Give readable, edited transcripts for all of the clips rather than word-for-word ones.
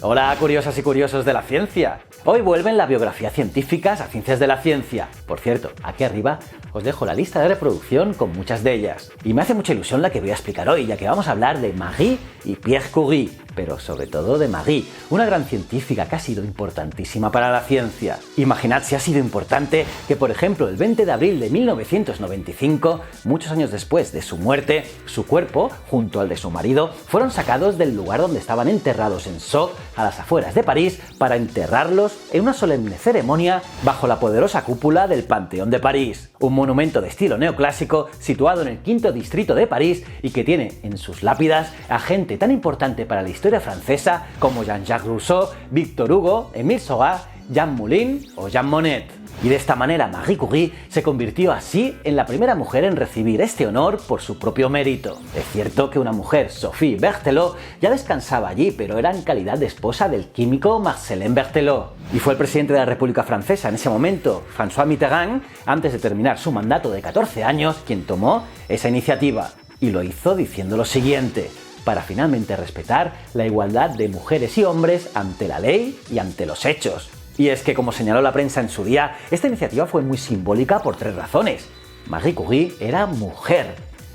Hola curiosas y curiosos de la ciencia. Hoy vuelven la biografía científicas a Ciencias de la Ciencia. Por cierto, aquí arriba os dejo la lista de reproducción con muchas de ellas. Y me hace mucha ilusión la que voy a explicar hoy, ya que vamos a hablar de Marie y Pierre Curie, pero sobre todo de Marie, una gran científica que ha sido importantísima para la ciencia. Imaginad si ha sido importante que, por ejemplo, el 20 de abril de 1995, muchos años después de su muerte, su cuerpo, junto al de su marido, fueron sacados del lugar donde estaban enterrados en Sceaux, a las afueras de París, para enterrarlos en una solemne ceremonia bajo la poderosa cúpula del Panteón de París, un monumento de estilo neoclásico situado en el quinto distrito de París y que tiene en sus lápidas a gente tan importante para la historia francesa como Jean-Jacques Rousseau, Victor Hugo, Émile Zola, Jean Moulin o Jean Monnet. Y de esta manera Marie Curie se convirtió así en la primera mujer en recibir este honor por su propio mérito. Es cierto que una mujer, Sophie Berthelot, ya descansaba allí, pero era en calidad de esposa del químico Marcellin Berthelot. Y fue el presidente de la República Francesa en ese momento, François Mitterrand, antes de terminar su mandato de 14 años, quien tomó esa iniciativa. Y lo hizo diciendo lo siguiente: para finalmente respetar la igualdad de mujeres y hombres ante la ley y ante los hechos. Y es que, como señaló la prensa en su día, esta iniciativa fue muy simbólica por tres razones. Marie Curie era mujer,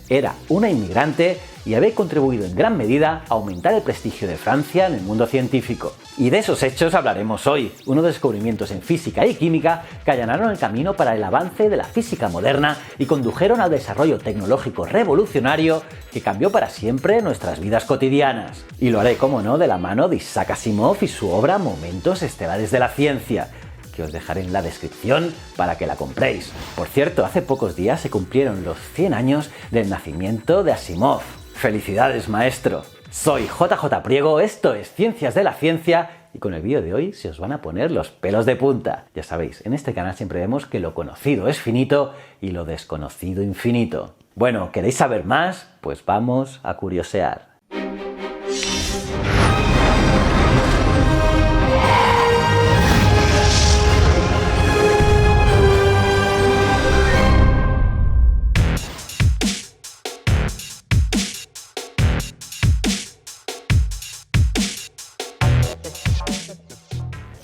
era una inmigrante y había contribuido en gran medida a aumentar el prestigio de Francia en el mundo científico. Y de esos hechos hablaremos hoy, unos descubrimientos en física y química que allanaron el camino para el avance de la física moderna y condujeron al desarrollo tecnológico revolucionario que cambió para siempre nuestras vidas cotidianas. Y lo haré, como no, de la mano de Isaac Asimov y su obra Momentos estelares de la ciencia, que os dejaré en la descripción para que la compréis. Por cierto, hace pocos días se cumplieron los 100 años del nacimiento de Asimov. ¡Felicidades, maestro! Soy JJ Priego, esto es Ciencias de la Ciencia y con el vídeo de hoy se os van a poner los pelos de punta. Ya sabéis, en este canal siempre vemos que lo conocido es finito y lo desconocido infinito. Bueno, ¿queréis saber más? Pues vamos a curiosear.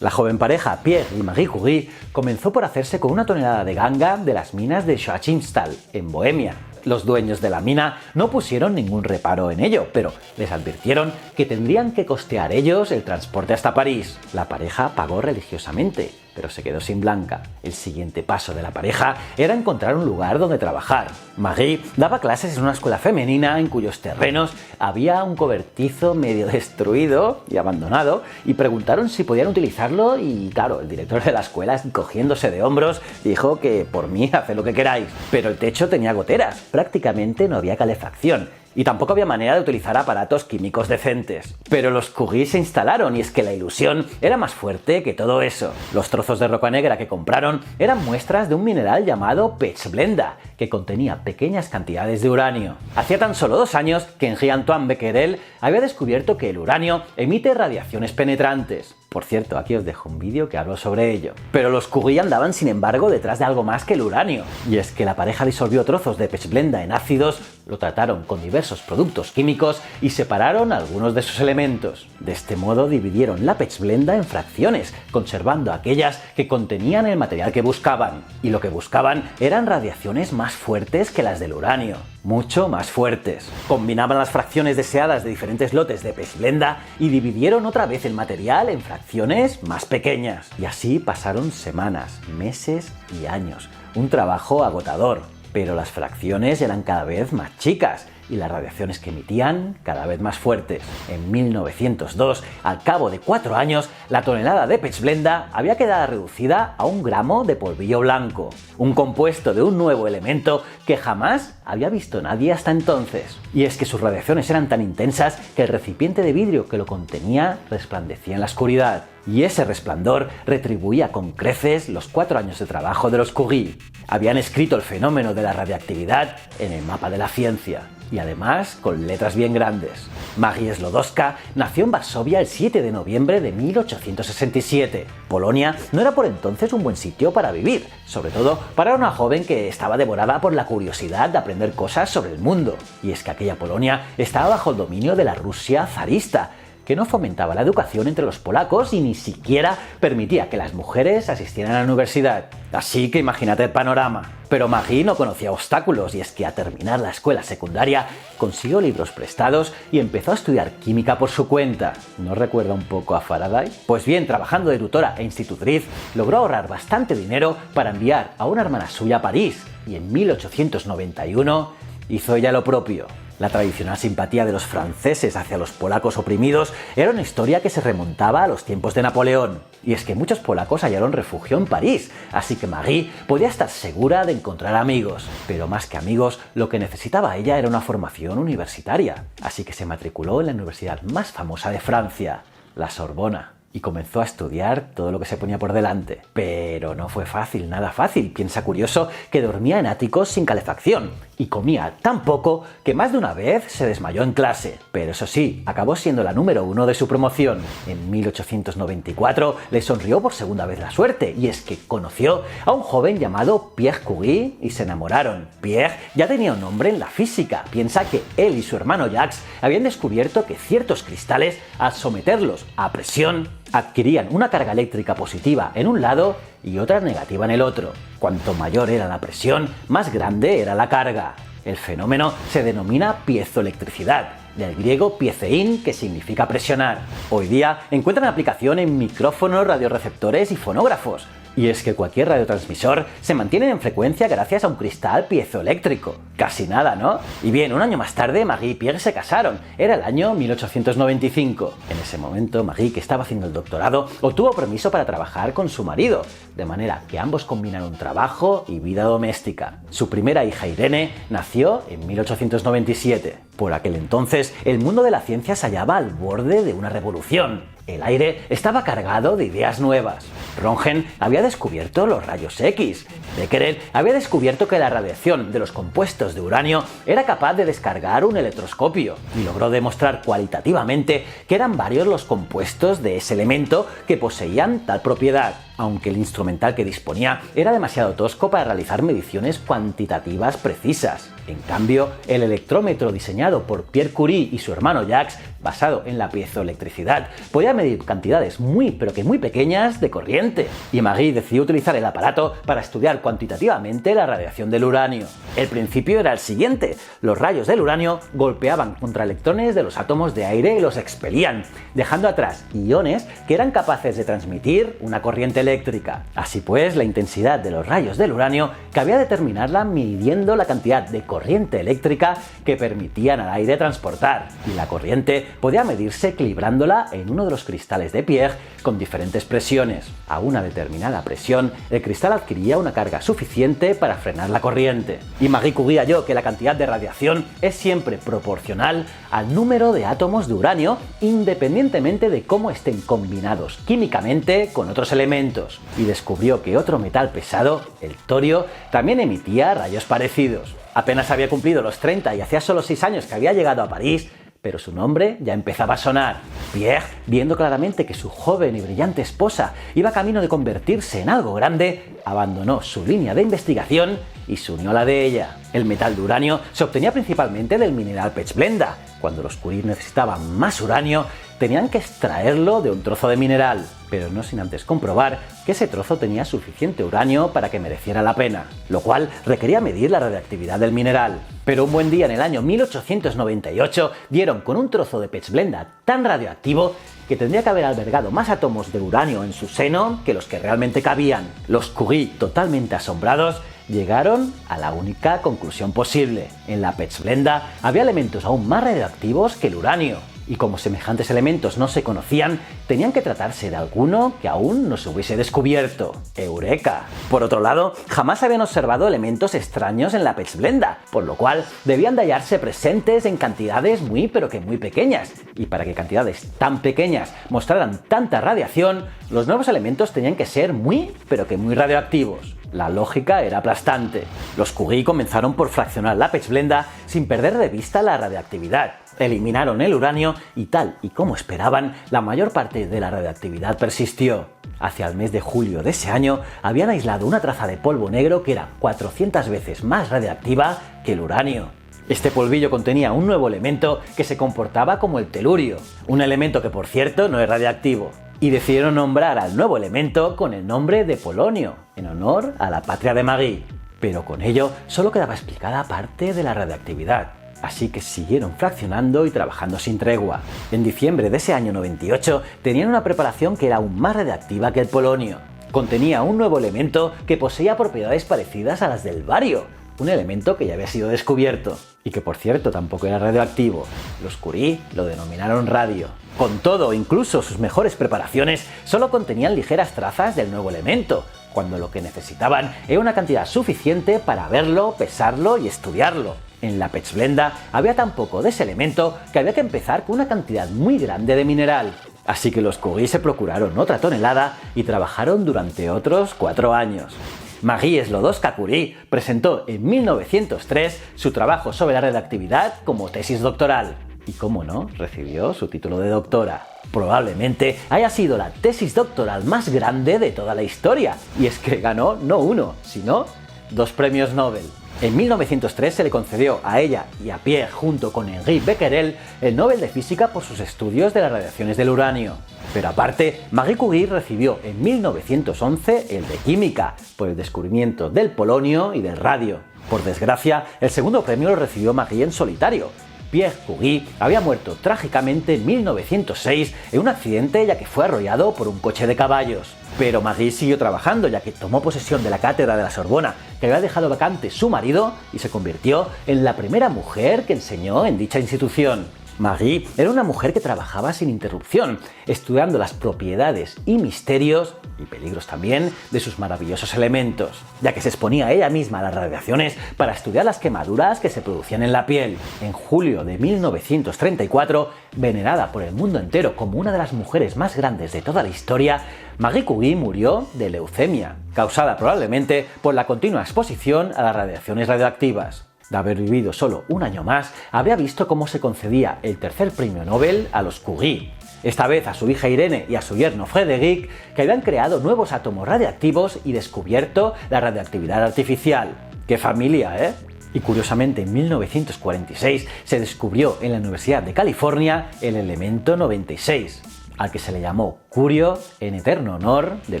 La joven pareja Pierre y Marie Curie comenzó por hacerse con una tonelada de ganga de las minas de Joachimsthal, en Bohemia. Los dueños de la mina no pusieron ningún reparo en ello, pero les advirtieron que tendrían que costear ellos el transporte hasta París. La pareja pagó religiosamente, pero se quedó sin blanca. El siguiente paso de la pareja era encontrar un lugar donde trabajar. Marie daba clases en una escuela femenina en cuyos terrenos había un cobertizo medio destruido y abandonado, y preguntaron si podían utilizarlo y claro, el director de la escuela, cogiéndose de hombros, dijo que por mí haced lo que queráis. Pero el techo tenía goteras, prácticamente no había calefacción. Y tampoco había manera de utilizar aparatos químicos decentes. Pero los Curie se instalaron y es que la ilusión era más fuerte que todo eso. Los trozos de roca negra que compraron eran muestras de un mineral llamado pechblenda, que contenía pequeñas cantidades de uranio. Hacía tan solo 2 años que Henri-Antoine Becquerel había descubierto que el uranio emite radiaciones penetrantes. Por cierto, aquí os dejo un vídeo que hablo sobre ello. Pero los Curie andaban, sin embargo, detrás de algo más que el uranio. Y es que la pareja disolvió trozos de pechblenda en ácidos, lo trataron con diversos productos químicos y separaron algunos de sus elementos. De este modo dividieron la pechblenda en fracciones, conservando aquellas que contenían el material que buscaban. Y lo que buscaban eran radiaciones más fuertes que las del uranio. Mucho más fuertes. Combinaban las fracciones deseadas de diferentes lotes de pechblenda y dividieron otra vez el material en fracciones más pequeñas. Y así pasaron semanas, meses y años. Un trabajo agotador, pero las fracciones eran cada vez más chicas y las radiaciones que emitían cada vez más fuertes. En 1902, al cabo de 4 años, la tonelada de pechblenda había quedado reducida a 1 gramo de polvillo blanco, un compuesto de un nuevo elemento que jamás había visto nadie hasta entonces. Y es que sus radiaciones eran tan intensas que el recipiente de vidrio que lo contenía resplandecía en la oscuridad. Y ese resplandor retribuía con creces los 4 años de trabajo de los Curie. Habían escrito el fenómeno de la radiactividad en el mapa de la ciencia. Y además con letras bien grandes. Marie Sklodowska nació en Varsovia el 7 de noviembre de 1867. Polonia no era por entonces un buen sitio para vivir, sobre todo para una joven que estaba devorada por la curiosidad de aprender cosas sobre el mundo. Y es que aquella Polonia estaba bajo el dominio de la Rusia zarista, que no fomentaba la educación entre los polacos y ni siquiera permitía que las mujeres asistieran a la universidad. Así que imagínate el panorama. Pero Marie no conocía obstáculos y es que a terminar la escuela secundaria consiguió libros prestados y empezó a estudiar química por su cuenta. ¿No recuerda un poco a Faraday? Pues bien, trabajando de tutora e institutriz, logró ahorrar bastante dinero para enviar a una hermana suya a París y en 1891 hizo ella lo propio. La tradicional simpatía de los franceses hacia los polacos oprimidos era una historia que se remontaba a los tiempos de Napoleón. Y es que muchos polacos hallaron refugio en París, así que Marie podía estar segura de encontrar amigos. Pero más que amigos, lo que necesitaba ella era una formación universitaria. Así que se matriculó en la universidad más famosa de Francia, la Sorbona. Y comenzó a estudiar todo lo que se ponía por delante. Pero no fue fácil, nada fácil. Piensa curioso que dormía en áticos sin calefacción y comía tan poco que más de una vez se desmayó en clase. Pero eso sí, acabó siendo la número 1 de su promoción. En 1894 le sonrió por segunda vez la suerte y es que conoció a un joven llamado Pierre Curie y se enamoraron. Pierre ya tenía un nombre en la física. Piensa que él y su hermano Jacques habían descubierto que ciertos cristales, al someterlos a presión, adquirían una carga eléctrica positiva en un lado y otra negativa en el otro. Cuanto mayor era la presión, más grande era la carga. El fenómeno se denomina piezoelectricidad, del griego piecein, que significa presionar. Hoy día encuentran aplicación en micrófonos, radioreceptores y fonógrafos. Y es que cualquier radiotransmisor se mantiene en frecuencia gracias a un cristal piezoeléctrico. Casi nada, ¿no? Y bien, un año más tarde Marie y Pierre se casaron. Era el año 1895. En ese momento, Marie, que estaba haciendo el doctorado, obtuvo permiso para trabajar con su marido, de manera que ambos combinaron trabajo y vida doméstica. Su primera hija, Irene, nació en 1897. Por aquel entonces, el mundo de la ciencia se hallaba al borde de una revolución. El aire estaba cargado de ideas nuevas. Röntgen había descubierto los rayos X. Becquerel había descubierto que la radiación de los compuestos de uranio era capaz de descargar un electroscopio y logró demostrar cualitativamente que eran varios los compuestos de ese elemento que poseían tal propiedad, aunque el instrumental que disponía era demasiado tosco para realizar mediciones cuantitativas precisas. En cambio, el electrómetro diseñado por Pierre Curie y su hermano Jacques, basado en la piezoelectricidad, podía medir cantidades muy pero que muy pequeñas de corriente. Y Marie decidió utilizar el aparato para estudiar cuantitativamente la radiación del uranio. El principio era el siguiente: los rayos del uranio golpeaban contra electrones de los átomos de aire y los expelían, dejando atrás iones que eran capaces de transmitir una corriente eléctrica. Así pues, la intensidad de los rayos del uranio cabía determinarla midiendo la cantidad de corriente eléctrica que permitían al aire transportar, y la corriente podía medirse equilibrándola en uno de los cristales de Pierre con diferentes presiones. A una determinada presión, el cristal adquiría una carga suficiente para frenar la corriente. Y Marie Curie halló que la cantidad de radiación es siempre proporcional al número de átomos de uranio, independientemente de cómo estén combinados químicamente con otros elementos. Y descubrió que otro metal pesado, el torio, también emitía rayos parecidos. Apenas había cumplido los 30 y hacía solo 6 años que había llegado a París, pero su nombre ya empezaba a sonar. Pierre, viendo claramente que su joven y brillante esposa iba camino de convertirse en algo grande, abandonó su línea de investigación y se unió a la de ella. El metal de uranio se obtenía principalmente del mineral pechblenda. Cuando los Curie necesitaban más uranio, tenían que extraerlo de un trozo de mineral, pero no sin antes comprobar que ese trozo tenía suficiente uranio para que mereciera la pena, lo cual requería medir la radiactividad del mineral. Pero un buen día en el año 1898 dieron con un trozo de pechblenda tan radioactivo que tendría que haber albergado más átomos de uranio en su seno que los que realmente cabían. Los Curie, totalmente asombrados, llegaron a la única conclusión posible: en la pechblenda había elementos aún más radioactivos que el uranio. Y como semejantes elementos no se conocían, tenían que tratarse de alguno que aún no se hubiese descubierto. ¡Eureka! Por otro lado, jamás habían observado elementos extraños en la pechblenda, por lo cual debían de hallarse presentes en cantidades muy pero que muy pequeñas. Y para que cantidades tan pequeñas mostraran tanta radiación, los nuevos elementos tenían que ser muy pero que muy radioactivos. La lógica era aplastante. Los Curie comenzaron por fraccionar la pechblenda sin perder de vista la radiactividad. Eliminaron el uranio y, tal y como esperaban, la mayor parte de la radiactividad persistió. Hacia el mes de julio de ese año habían aislado una traza de polvo negro que era 400 veces más radiactiva que el uranio. Este polvillo contenía un nuevo elemento que se comportaba como el telurio, un elemento que por cierto no es radiactivo. Y decidieron nombrar al nuevo elemento con el nombre de polonio, en honor a la patria de Marie. Pero con ello solo quedaba explicada parte de la radioactividad, así que siguieron fraccionando y trabajando sin tregua. En diciembre de ese año 98 tenían una preparación que era aún más radiactiva que el polonio. Contenía un nuevo elemento que poseía propiedades parecidas a las del bario, un elemento que ya había sido descubierto y que por cierto tampoco era radioactivo. Los Curie lo denominaron radio. Con todo, incluso sus mejores preparaciones solo contenían ligeras trazas del nuevo elemento, cuando lo que necesitaban era una cantidad suficiente para verlo, pesarlo y estudiarlo. En la Pechblenda había tan poco de ese elemento que había que empezar con una cantidad muy grande de mineral. Así que los Curie se procuraron otra tonelada y trabajaron durante otros 4 años. Marie Sklodowska-Curie presentó en 1903 su trabajo sobre la radioactividad como tesis doctoral. Y cómo no, recibió su título de doctora. Probablemente haya sido la tesis doctoral más grande de toda la historia, y es que ganó no uno, sino 2 premios Nobel. En 1903 se le concedió a ella y a Pierre, junto con Henri Becquerel, el Nobel de Física por sus estudios de las radiaciones del uranio. Pero aparte, Marie Curie recibió en 1911 el de Química, por el descubrimiento del polonio y del radio. Por desgracia, el segundo premio lo recibió Marie en solitario. Pierre Curie había muerto trágicamente en 1906 en un accidente ya que fue arrollado por un coche de caballos. Pero Marie siguió trabajando ya que tomó posesión de la cátedra de la Sorbona, que había dejado vacante su marido, y se convirtió en la primera mujer que enseñó en dicha institución. Marie era una mujer que trabajaba sin interrupción, estudiando las propiedades y misterios, y peligros también, de sus maravillosos elementos, ya que se exponía ella misma a las radiaciones para estudiar las quemaduras que se producían en la piel. En julio de 1934, venerada por el mundo entero como una de las mujeres más grandes de toda la historia, Marie Curie murió de leucemia, causada probablemente por la continua exposición a las radiaciones radioactivas. De haber vivido solo un año más, habría visto cómo se concedía el tercer premio Nobel a los Curie. Esta vez a su hija Irene y a su yerno Frédéric, que habían creado nuevos átomos radiactivos y descubierto la radioactividad artificial. ¡Qué familia, eh! Y curiosamente en 1946 se descubrió en la Universidad de California el elemento 96. Al que se le llamó Curio en eterno honor de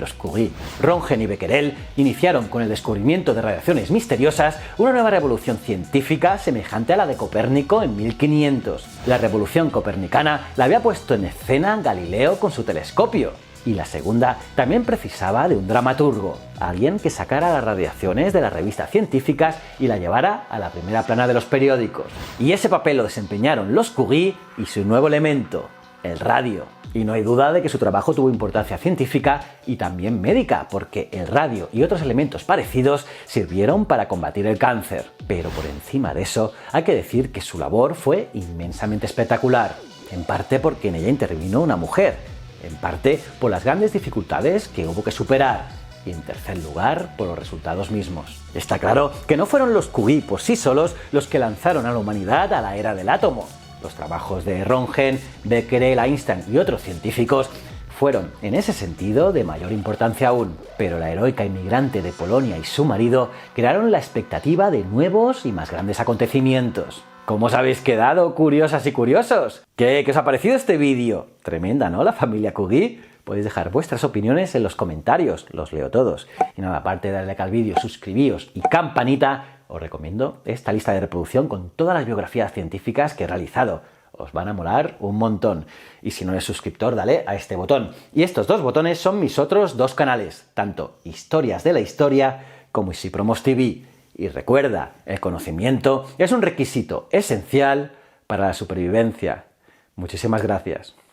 los Curie. Röntgen y Becquerel iniciaron con el descubrimiento de radiaciones misteriosas una nueva revolución científica semejante a la de Copérnico en 1500. La revolución copernicana la había puesto en escena Galileo con su telescopio. Y la segunda también precisaba de un dramaturgo, alguien que sacara las radiaciones de las revistas científicas y la llevara a la primera plana de los periódicos. Y ese papel lo desempeñaron los Curie y su nuevo elemento, el radio. Y no hay duda de que su trabajo tuvo importancia científica y también médica, porque el radio y otros elementos parecidos sirvieron para combatir el cáncer. Pero por encima de eso, hay que decir que su labor fue inmensamente espectacular, en parte porque en ella intervino una mujer, en parte por las grandes dificultades que hubo que superar, y en tercer lugar por los resultados mismos. Está claro que no fueron los Curie por sí solos los que lanzaron a la humanidad a la era del átomo. Los trabajos de Röntgen, Becquerel, Einstein y otros científicos fueron, en ese sentido, de mayor importancia aún. Pero la heroica inmigrante de Polonia y su marido crearon la expectativa de nuevos y más grandes acontecimientos. ¿Cómo os habéis quedado, curiosas y curiosos? ¿Qué os ha parecido este vídeo? Tremenda, ¿no? La familia Curie. Podéis dejar vuestras opiniones en los comentarios, los leo todos. Y nada, aparte de darle like al vídeo, suscribíos y campanita, os recomiendo esta lista de reproducción con todas las biografías científicas que he realizado. Os van a molar un montón. Y si no eres suscriptor, dale a este botón. Y estos 2 botones son mis otros 2 canales, tanto Historias de la Historia como Easy Promos TV. Y recuerda, el conocimiento es un requisito esencial para la supervivencia. Muchísimas gracias.